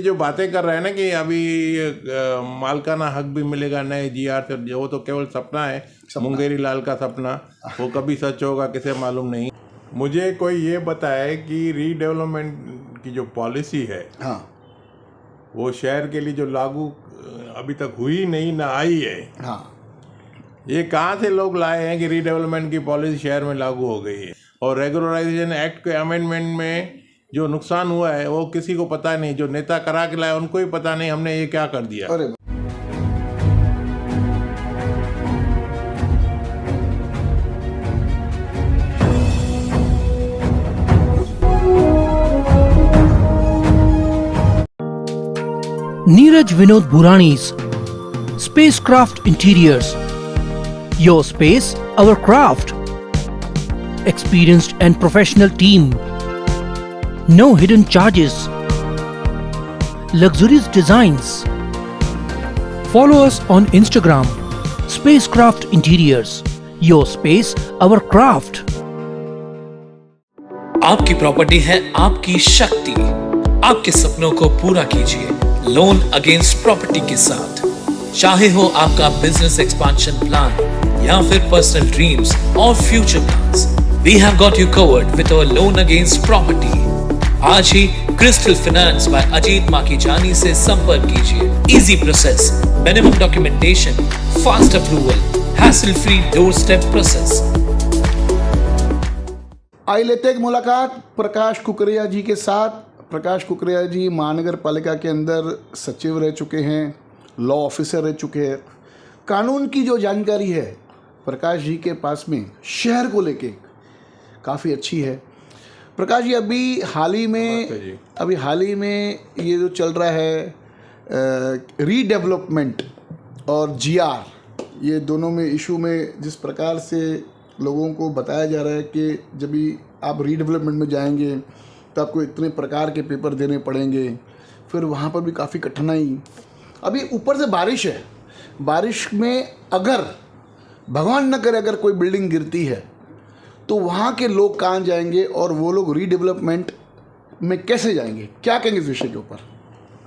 जो बातें कर रहे हैं ना कि अभी मालकाना हक भी मिलेगा नए जीआर से, वो तो केवल सपना है, मुंगेरी लाल का सपना। वो कभी सच होगा किसे मालूम नहीं। मुझे कोई ये बताए कि रीडेवलपमेंट की जो पॉलिसी है, हाँ, वो शहर के लिए जो लागू अभी तक हुई नहीं ना आई है। हाँ, ये कहाँ से लोग लाए हैं कि रीडेवलपमेंट की पॉलिसी शहर में लागू हो गई है? और रेगुलराइजेशन एक्ट के अमेंडमेंट में जो नुकसान हुआ है वो किसी को पता नहीं, जो नेता करा के लाए उनको ही पता नहीं हमने ये क्या कर दिया। अरे Neeraj Vinod Burani's Spacecraft Interiors. Your space, our craft. Experienced and professional team. No hidden charges. Luxurious designs. Follow us on Instagram. Spacecraft Interiors. Your space, our craft. आपकी प्रॉपर्टी है आपकी शक्ति। आपके सपनों को पूरा कीजिए लोन अगेंस्ट प्रॉपर्टी के साथ। चाहे हो आपका बिजनेस एक्सपांशन प्लान या फिर पर्सनल ड्रीम्स और future plans, we have got you covered with our loan against property. आज ही crystal finance by Ajit Makijani से संपर्क कीजिए। Easy process, minimum documentation, fast approval, hassle free doorstep process. आइए लेते एक मुलाकात प्रकाश कुकरेया जी के साथ। प्रकाश कुकरेया जी महानगर पालिका के अंदर सचिव रह चुके हैं, लॉ ऑफिसर रह चुके हैं। कानून की जो जानकारी है प्रकाश जी के पास में शहर को लेके काफ़ी अच्छी है। प्रकाश जी, अभी हाल ही में ये जो चल रहा है रीडेवलपमेंट और जीआर, ये दोनों में इशू में जिस प्रकार से लोगों को बताया जा रहा है कि जब भी आप रीडेवलपमेंट में जाएंगे तो आपको इतने प्रकार के पेपर देने पड़ेंगे, फिर वहाँ पर भी काफ़ी कठिनाई। अभी ऊपर से बारिश है, बारिश में अगर भगवान न करे अगर कोई बिल्डिंग गिरती है तो वहाँ के लोग कहाँ जाएंगे और वो लोग रीडेवलपमेंट में कैसे जाएंगे? क्या कहेंगे इस विषय के ऊपर?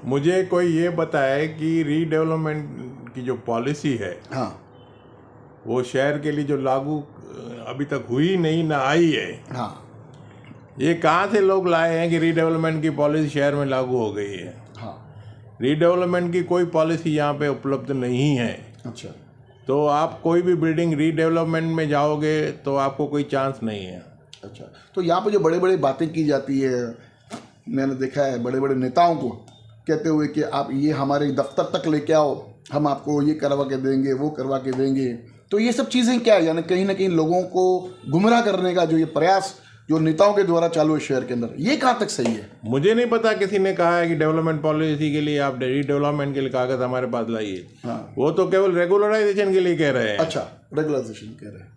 मुझे कोई ये बताए कि रीडेवलपमेंट की जो पॉलिसी है, हाँ, वो शहर के लिए जो लागू अभी तक हुई नहीं ना आई है। हाँ, ये कहाँ से लोग लाए हैं कि रीडेवलपमेंट की पॉलिसी शहर में लागू हो गई है? हाँ, रीडेवलपमेंट की कोई पॉलिसी यहाँ पे उपलब्ध नहीं है। अच्छा, तो आप कोई भी बिल्डिंग रीडेवलपमेंट में जाओगे तो आपको कोई चांस नहीं है। अच्छा। तो यहाँ पर जो बड़े बड़े बातें की जाती है, मैंने देखा है बड़े बड़े नेताओं को कहते हुए कि आप ये हमारे दफ्तर तक लेके आओ, हम आपको ये करवा के देंगे, वो करवा के देंगे। तो ये सब चीज़ें क्या है, यानी कहीं ना कहीं लोगों को गुमराह करने का जो ये प्रयास जो नेताओं के द्वारा चालू है शहर के अंदर, ये कहाँ तक सही है? मुझे नहीं पता किसी ने कहा है कि डेवलपमेंट पॉलिसी के लिए आप रीडेवलपमेंट के लिए कागज हमारे पास लाइए। हाँ, वो तो केवल रेगुलराइजेशन के लिए कह रहे हैं। अच्छा, रेगुलराइजेशन कह रहे हैं।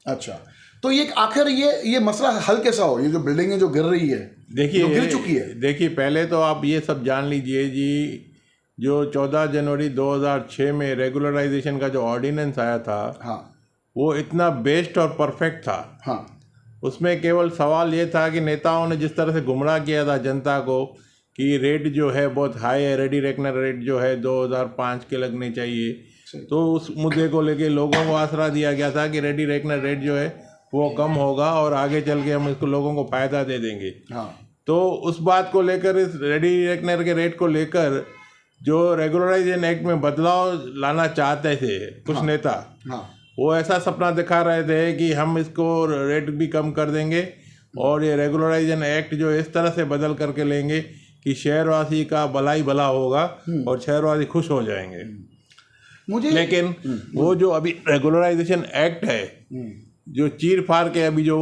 अच्छा, तो ये आखिर ये मसला हल कैसा हो? ये जो बिल्डिंगें जो गिर रही है, देखिए गिर चुकी है, देखिए पहले तो आप ये सब जान लीजिए जी, जो 14 जनवरी 2006 में रेगुलराइजेशन का जो ऑर्डिनेंस आया था, हाँ, वो इतना बेस्ट और परफेक्ट था। हाँ, उसमें केवल सवाल ये था कि नेताओं ने जिस तरह से गुमराह किया था जनता को कि रेट जो है बहुत हाई है, रेडी रेकनर रेट जो है 2005 के लगने चाहिए, तो उस मुद्दे को लेके लोगों को आसरा दिया गया था कि रेडी रेकनर रेट जो है वो कम होगा और आगे चल के हम इसको लोगों को फ़ायदा दे देंगे। हाँ, तो उस बात को लेकर, इस रेडी रेकनर के रेट को लेकर जो रेगुलराइजेशन एक्ट में बदलाव लाना चाहते थे कुछ नेता, हाँ, वो ऐसा सपना दिखा रहे थे कि हम इसको रेट भी कम कर देंगे और ये रेगुलराइजेशन एक्ट जो इस तरह से बदल करके लेंगे कि शहरवासी का भला ही भला होगा और शहरवासी खुश हो जाएंगे। लेकिन वो जो अभी रेगुलराइजेशन एक्ट है, जो चीर फाड़ के अभी जो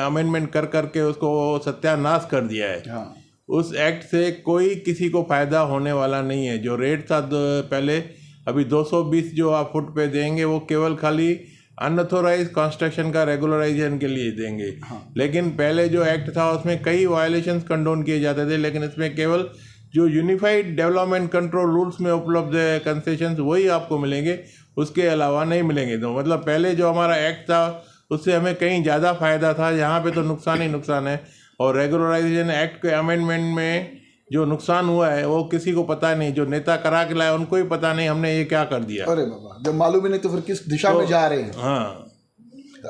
अमेंडमेंट कर करके उसको सत्यानाश कर दिया है, हाँ, उस एक्ट से कोई किसी को फ़ायदा होने वाला नहीं है। जो रेट था पहले, अभी 220 जो आप फुट पे देंगे वो केवल खाली अनऑथोराइज कंस्ट्रक्शन का रेगुलराइजेशन के लिए देंगे। हाँ, लेकिन पहले जो एक्ट था उसमें कई वायलेशंस कंडोन किए जाते थे, लेकिन इसमें केवल जो यूनिफाइड डेवलपमेंट कंट्रोल रूल्स में उपलब्ध कंसेशंस वही आपको मिलेंगे, उसके अलावा नहीं मिलेंगे। तो मतलब पहले जो हमारा एक्ट था उससे हमें कहीं ज़्यादा फ़ायदा था, यहाँ पे तो नुकसान ही नुकसान है। और रेगुलराइजेशन एक्ट के अमेंडमेंट में जो नुकसान हुआ है वो किसी को पता नहीं, जो नेता करा के लाए उनको ही पता नहीं हमने ये क्या कर दिया। अरे बाबा, जब मालूम ही नहीं तो फिर किस दिशा में जा रहे हैं। हाँ।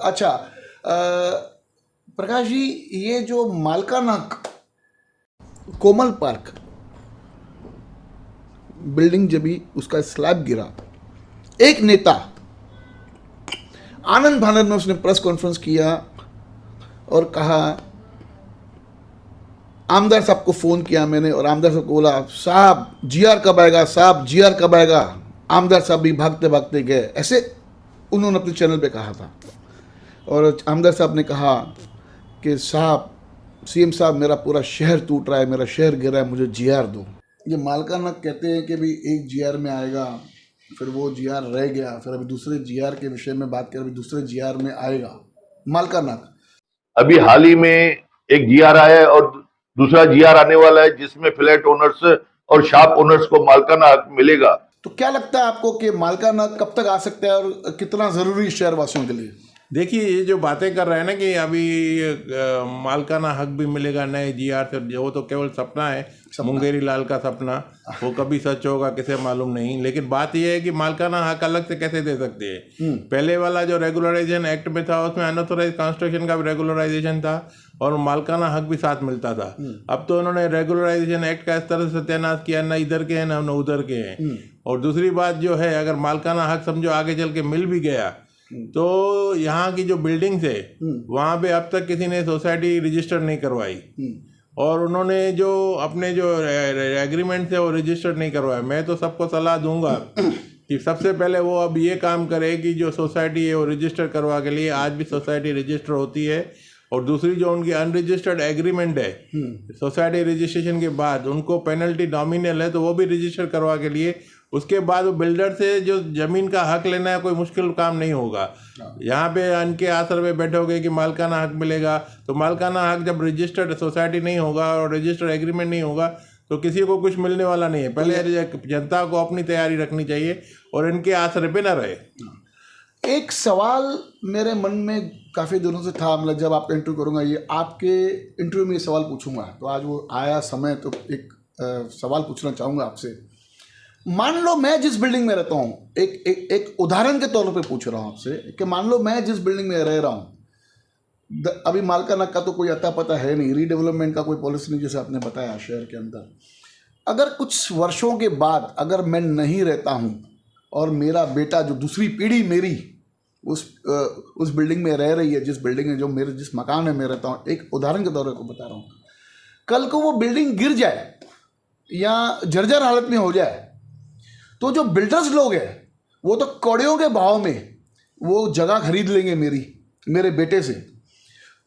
अच्छा, प्रकाश जी, ये जो मालकाना कोमल पार्क बिल्डिंग जब भी उसका स्लैब गिरा, एक नेता आनंद फानंद में उसने प्रेस कॉन्फ्रेंस किया और कहा, आमदार साहब को फ़ोन किया मैंने और आमदार साहब को बोला, साहब जीआर कब आएगा, साहब जीआर कब आएगा। आमदार साहब भी भागते भागते गए, ऐसे उन्होंने अपने चैनल पे कहा था। और आमदार साहब ने कहा कि साहब, सीएम साहब, मेरा पूरा शहर टूट रहा है, मेरा शहर गिर रहा है, मुझे जीआर दो। ये मालकाना कहते हैं कि भी एक जीआर में आएगा, फिर वो जीआर रह गया, फिर अभी दूसरे जीआर के विषय में बात करें, अभी दूसरे जीआर में आएगा मालकाना। अभी हाल ही में एक जीआर आया है और दूसरा जीआर आने वाला है जिसमें फ्लैट ओनर्स और शॉप ओनर्स को मालकाना हक मिलेगा। तो क्या लगता है आपको कि मालकाना कब तक आ सकता है और कितना ज़रूरी शहरवासियों के लिए? देखिए, ये जो बातें कर रहे हैं ना कि अभी मालकाना हक भी मिलेगा नए जीआर से, वो तो केवल सपना है, मुंगेरी लाल का सपना, वो कभी सच होगा किसे मालूम नहीं। लेकिन बात यह है कि मालकाना हक अलग से कैसे दे सकते हैं। पहले वाला जो रेगुलराइजेशन एक्ट में था उसमें अनऑथोराइज कंस्ट्रक्शन का भी रेगुलराइजेशन था और मालकाना हक भी साथ मिलता था। अब तो उन्होंने रेगुलराइजेशन एक्ट का इस तरह से सत्यानाश किया, ना इधर के हैं ना उधर के हैं। और दूसरी बात जो है, अगर मालकाना हक समझो आगे चल के मिल भी गया तो यहाँ की जो बिल्डिंग्स है वहाँ पे अब तक किसी ने सोसाइटी रजिस्टर नहीं करवाई और उन्होंने जो अपने जो एग्रीमेंट है वो रजिस्टर नहीं करवाया। मैं तो सबको सलाह दूंगा कि सबसे पहले वो अब ये काम करे कि जो सोसाइटी है वो रजिस्टर करवा के लिए, आज भी सोसाइटी रजिस्टर होती है। और दूसरी जो उनकी अनरजिस्टर्ड एग्रीमेंट है सोसाइटी रजिस्ट्रेशन के बाद, उनको पेनल्टी नॉमिनल है तो वो भी रजिस्टर करवा के लिए, उसके बाद वो बिल्डर से जो ज़मीन का हक लेना है कोई मुश्किल काम नहीं होगा। यहाँ पे इनके आसर पे बैठोगे कि मालकाना हक मिलेगा, तो मालकाना हक जब रजिस्टर्ड सोसाइटी नहीं होगा और रजिस्टर्ड एग्रीमेंट नहीं होगा तो किसी को कुछ मिलने वाला नहीं है। पहले जनता को अपनी तैयारी रखनी चाहिए और इनके आसर पे ना रहे। एक सवाल मेरे मन में काफ़ी दिनों से था, मतलब जब आपका इंटरव्यू करूँगा, ये आपके इंटरव्यू में ये सवाल पूछूंगा, तो आज वो आया समय, तो एक सवाल पूछना चाहूँगा आपसे। मान लो मैं जिस बिल्डिंग में रहता हूँ, एक उदाहरण के तौर पे पूछ रहा हूँ आपसे कि मान लो मैं जिस बिल्डिंग में रह रहा हूँ, अभी मालकाना का तो कोई अता पता है नहीं, रीडेवलपमेंट का कोई पॉलिसी नहीं, जैसे आपने बताया शहर के अंदर। अगर कुछ वर्षों के बाद अगर मैं नहीं रहता हूँ और मेरा बेटा, जो दूसरी पीढ़ी मेरी उस बिल्डिंग में रह रही है, जिस बिल्डिंग में, जो मेरे जिस मकान में मैं रहता हूँ, एक उदाहरण के तौर पर बता रहा हूँ, कल को वो बिल्डिंग गिर जाए या जर्जर हालत में हो जाए, तो जो बिल्डर्स लोग हैं वो तो कौड़ियों के भाव में वो जगह खरीद लेंगे मेरे बेटे से।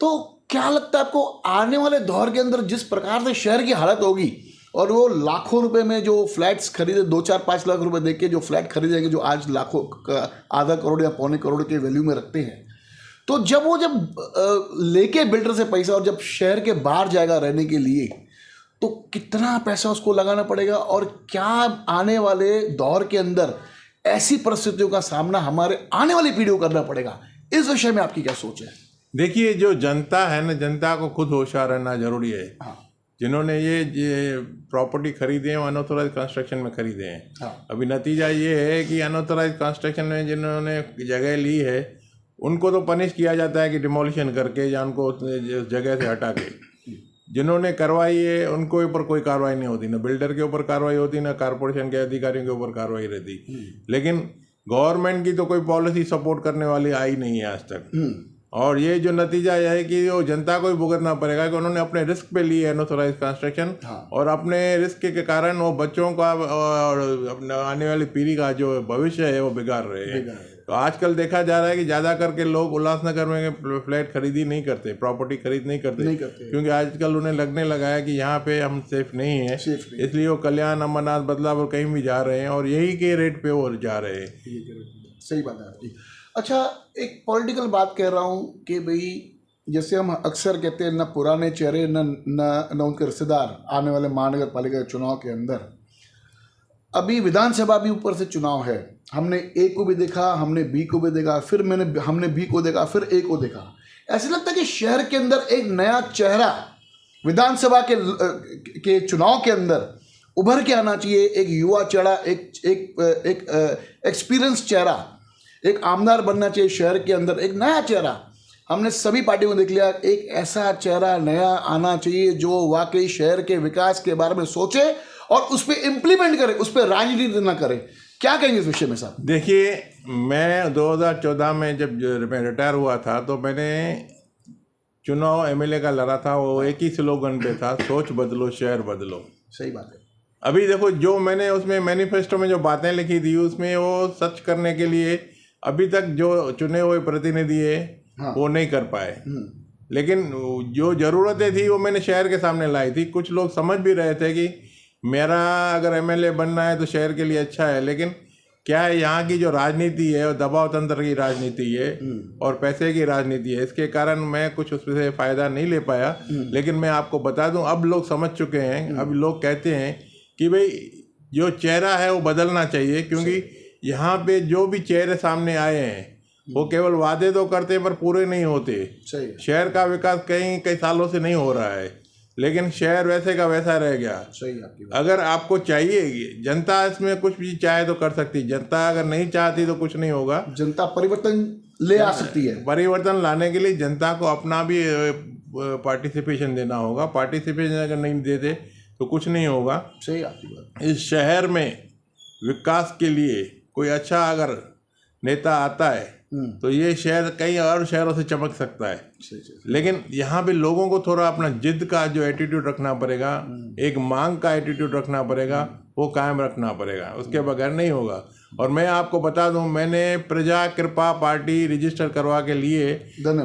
तो क्या लगता है आपको, आने वाले दौर के अंदर जिस प्रकार से शहर की हालत होगी और वो लाखों रुपए में जो फ्लैट्स खरीदे, 2-4-5 लाख रुपए देके जो फ्लैट खरीदेंगे, जो आज लाखों का आधा करोड़ या पौने करोड़ के वैल्यू में रखते हैं, तो जब लेके बिल्डर से पैसा और जब शहर के बाहर जाएगा रहने के लिए, तो कितना पैसा उसको लगाना पड़ेगा और क्या आने वाले दौर के अंदर ऐसी परिस्थितियों का सामना हमारे आने वाली पीढ़ियों को करना पड़ेगा, इस विषय में आपकी क्या सोच है? देखिए, जो जनता है ना, जनता को खुद होशियार रहना जरूरी है। जिन्होंने ये प्रॉपर्टी खरीदे हैं वो अनऑथोराइज कंस्ट्रक्शन में खरीदे हैं। अभी नतीजा ये है कि अनऑथोराइज कंस्ट्रक्शन में जिन्होंने जगह ली है उनको तो पनिश किया जाता है कि डिमोलिशन करके या उनको जगह से हटा के। जिन्होंने करवाई है उनको ऊपर कोई कार्रवाई नहीं होती, ना बिल्डर के ऊपर कार्रवाई होती, ना कारपोरेशन के अधिकारियों के ऊपर कार्रवाई रहती। लेकिन गवर्नमेंट की तो कोई पॉलिसी सपोर्ट करने वाली आई नहीं है आज तक। और ये जो नतीजा यह है कि वो जनता को ही भुगतना पड़ेगा कि उन्होंने अपने रिस्क पे ली है अनऑथोराइज कंस्ट्रक्शन, और अपने रिस्क के कारण वो बच्चों का और अपने आने वाली पीढ़ी का जो भविष्य है वो बिगाड़ रहे हैं। तो आजकल देखा जा रहा है कि ज़्यादा करके लोग उल्लासनगर में फ्लैट खरीदी नहीं करते, प्रॉपर्टी खरीद नहीं करते, क्योंकि आजकल उन्हें लगने लगा है कि यहाँ पे हम सेफ नहीं है, इसलिए वो कल्याण, अमरनाथ, बदलापुर कहीं भी जा रहे हैं और यही के रेट पे वो जा रहे हैं। सही बात है आपकी। अच्छा, एक पॉलिटिकल बात कह रहा हूँ कि भाई जैसे हम अक्सर कहते हैं, न पुराने चेहरे न उनके रिश्तेदार आने वाले महानगर पालिका चुनाव के अंदर। अभी विधानसभा भी ऊपर से चुनाव है, हमने ए को भी देखा, हमने बी को भी देखा, फिर हमने बी को देखा, फिर ए को देखा। ऐसा लगता है कि शहर के अंदर एक नया चेहरा विधानसभा के चुनाव के अंदर उभर के आना चाहिए एक युवा चेहरा, एक एक्सपीरियंस चेहरा, एक आमदार बनना चाहिए शहर के अंदर, एक नया चेहरा। हमने सभी पार्टियों को देख लिया, एक ऐसा चेहरा नया आना चाहिए जो वाकई शहर के विकास के बारे में सोचे और उस पर इम्प्लीमेंट करे, उस पर राजनीति ना करे। क्या कहेंगे इस विषय में साहब? देखिए, मैं 2014 में जब मैं रिटायर हुआ था तो मैंने चुनाव एमएलए का लड़ा था। वो एक ही स्लोगन पे था, सोच बदलो शहर बदलो। सही बात है। अभी देखो, जो मैंने उसमें मैनिफेस्टो में जो बातें लिखी थी उसमें वो सच करने के लिए अभी तक जो चुने हुए प्रतिनिधि है हाँ। वो नहीं कर पाए। लेकिन जो ज़रूरतें थी वो मैंने शहर के सामने लाई थी। कुछ लोग समझ भी रहे थे कि मेरा अगर एमएलए बनना है तो शहर के लिए अच्छा है, लेकिन क्या है, यहाँ की जो राजनीति है वो दबाव तंत्र की राजनीति है और पैसे की राजनीति है। इसके कारण मैं कुछ उससे फ़ायदा नहीं ले पाया। लेकिन मैं आपको बता दूं, अब लोग समझ चुके हैं। अब लोग कहते हैं कि भाई जो चेहरा है वो बदलना चाहिए, क्योंकि यहाँ पे जो भी चेहरे सामने आए हैं वो केवल वादे तो करते हैं पर पूरे नहीं होते। सही। शहर का विकास कई सालों से नहीं हो रहा है, लेकिन शहर वैसे का वैसा रह गया। सही आपकी बात। अगर आपको चाहिए, जनता इसमें कुछ भी चाहे तो कर सकती, जनता अगर नहीं चाहती तो कुछ नहीं होगा। जनता परिवर्तन ले आ सकती है। परिवर्तन लाने के लिए जनता को अपना भी पार्टिसिपेशन देना होगा। पार्टिसिपेशन अगर नहीं देते तो कुछ नहीं होगा। सही आपकी बात। इस शहर में विकास के लिए कोई अच्छा अगर नेता आता है तो ये शहर कई और शहरों से चमक सकता है। लेकिन यहाँ पे लोगों को थोड़ा अपना जिद का जो एटीट्यूड रखना पड़ेगा, एक मांग का एटीट्यूड रखना पड़ेगा, वो कायम रखना पड़ेगा, उसके बगैर नहीं होगा। और मैं आपको बता दूं, मैंने प्रजा कृपा पार्टी रजिस्टर करवा के लिए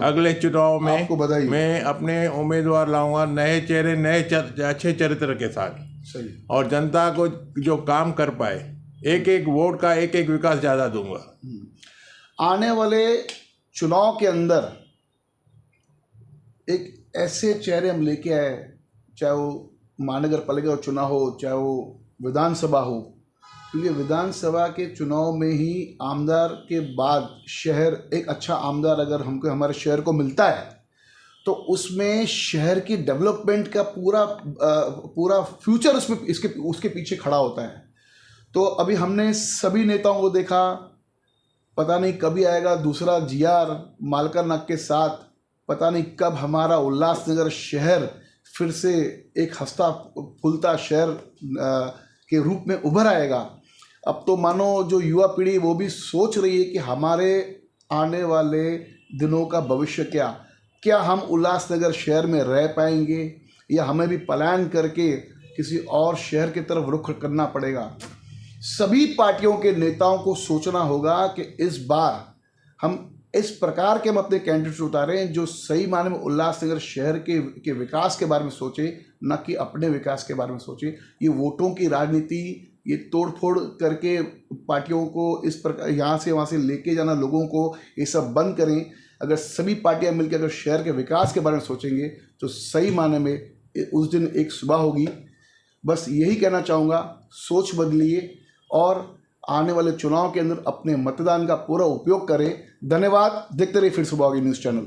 अगले चुनाव में मैं अपने उम्मीदवार लाऊंगा, नए चेहरे, नए अच्छे चरित्र के साथ। सही। और जनता को जो काम कर पाए, एक एक वोट का एक एक विकास ज़्यादा दूंगा। आने वाले चुनाव के अंदर एक ऐसे चेहरे हम लेके आए, चाहे वो महानगर पालिका का चुनाव हो, चाहे वो विधानसभा हो, क्योंकि विधानसभा के चुनाव में ही आमदार के बाद शहर, एक अच्छा आमदार अगर हमको हमारे शहर को मिलता है तो उसमें शहर की डेवलपमेंट का पूरा फ्यूचर उसके पीछे खड़ा होता है। तो अभी हमने सभी नेताओं को देखा, पता नहीं कभी आएगा दूसरा जीआर मालका नाग के साथ, पता नहीं कब हमारा उल्लासनगर शहर फिर से एक हंसता फूलता शहर के रूप में उभर आएगा। अब तो मानो जो युवा पीढ़ी वो भी सोच रही है कि हमारे आने वाले दिनों का भविष्य क्या हम उल्लासनगर शहर में रह पाएंगे या हमें भी पलायन करके किसी और शहर की तरफ रुख करना पड़ेगा। सभी पार्टियों के नेताओं को सोचना होगा कि इस बार हम इस प्रकार के हम अपने कैंडिडेट्स उतारें जो सही माने में उल्लासनगर शहर के विकास के बारे में सोचे, न कि अपने विकास के बारे में सोचे। ये वोटों की राजनीति, ये तोड़फोड़ करके पार्टियों को इस प्रकार यहाँ से वहाँ से लेके जाना लोगों को, ये सब बंद करें। अगर सभी पार्टियां मिलकर अगर शहर के विकास के बारे में सोचेंगे तो सही माने में उस दिन एक सुबह होगी। बस यही कहना चाहूँगा, सोच बदलिए और आने वाले चुनाव के अंदर अपने मतदान का पूरा उपयोग करें। धन्यवाद। देखते रहिए फिर सुबह होगी न्यूज़ चैनल।